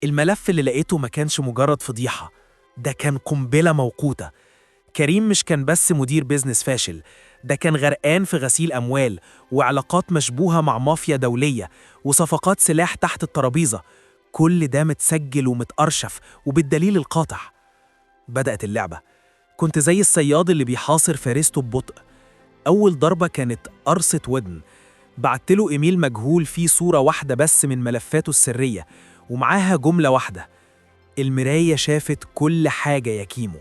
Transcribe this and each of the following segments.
الملف اللي لقيته ما كانش مجرد فضيحة، ده كان قنبلة موقوتة. كريم مش كان بس مدير بيزنس فاشل، ده كان غرقان في غسيل أموال وعلاقات مشبوهة مع مافيا دولية وصفقات سلاح تحت الترابيزة. كل ده متسجل ومتأرشف وبالدليل القاطع. بدأت اللعبة. كنت زي الصياد اللي بيحاصر فريسته ببطء. أول ضربة كانت قرصة ودن. بعتله إيميل مجهول فيه صورة واحدة بس من ملفاته السرية ومعاها جملة واحدة: المراية شافت كل حاجة يا كيمو.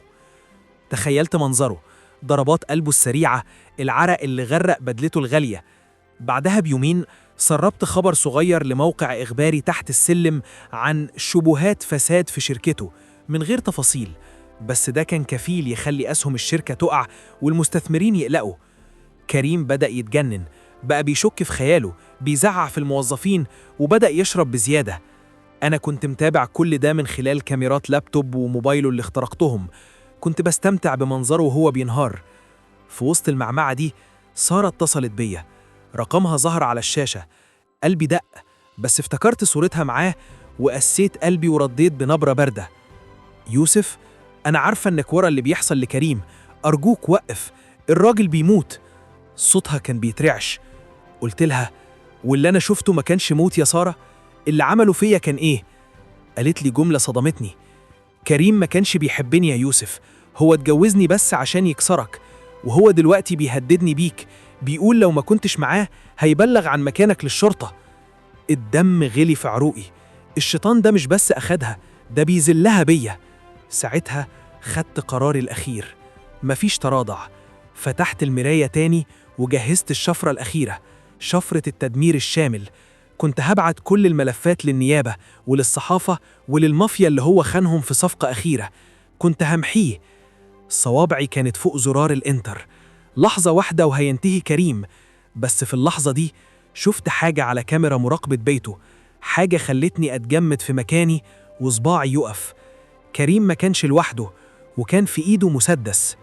تخيلت منظره، ضربات قلبه السريعة، العرق اللي غرق بدلته الغالية. بعدها بيومين سربت خبر صغير لموقع إخباري تحت السلم عن شبهات فساد في شركته من غير تفاصيل، بس ده كان كفيل يخلي أسهم الشركة تقع والمستثمرين يقلقوا. كريم بدأ يتجنن، بقى بيشك في خياله، بيزعق في الموظفين وبدأ يشرب بزيادة. أنا كنت متابع كل ده من خلال كاميرات لابتوب وموبايله اللي اخترقتهم. كنت بستمتع بمنظره وهو بينهار. في وسط المعمعة دي سارة اتصلت بيا، رقمها ظهر على الشاشة. قلبي دق، بس افتكرت صورتها معاه وقسيت قلبي ورديت بنبرة باردة: يوسف، أنا عارفة إنك ورا اللي بيحصل لكريم، أرجوك وقف، الراجل بيموت. صوتها كان بيترعش. قلت لها: واللي أنا شفته ما كانش موت يا سارة؟ اللي عمله فيا كان إيه؟ قالت لي جملة صدمتني: كريم ما كانش بيحبني يا يوسف، هو اتجوزني بس عشان يكسرك، وهو دلوقتي بيهددني بيك، بيقول لو ما كنتش معاه هيبلغ عن مكانك للشرطة. الدم غلي في عروقي. الشيطان ده مش بس أخدها، ده بيذلها بيا. ساعتها خدت قراري الأخير، مفيش تراضع. فتحت المراية تاني وجهزت الشفرة الأخيرة، شفرة التدمير الشامل. كنت هبعت كل الملفات للنيابة وللصحافة وللمافيا اللي هو خانهم في صفقة أخيرة. كنت همحيه. صوابعي كانت فوق زرار الإنتر. لحظة واحدة وهينتهي كريم. بس في اللحظة دي شفت حاجة على كاميرا مراقبة بيته، حاجة خلتني أتجمد في مكاني وصباعي يقف. كريم ما كانش لوحده، وكان في إيده مسدس.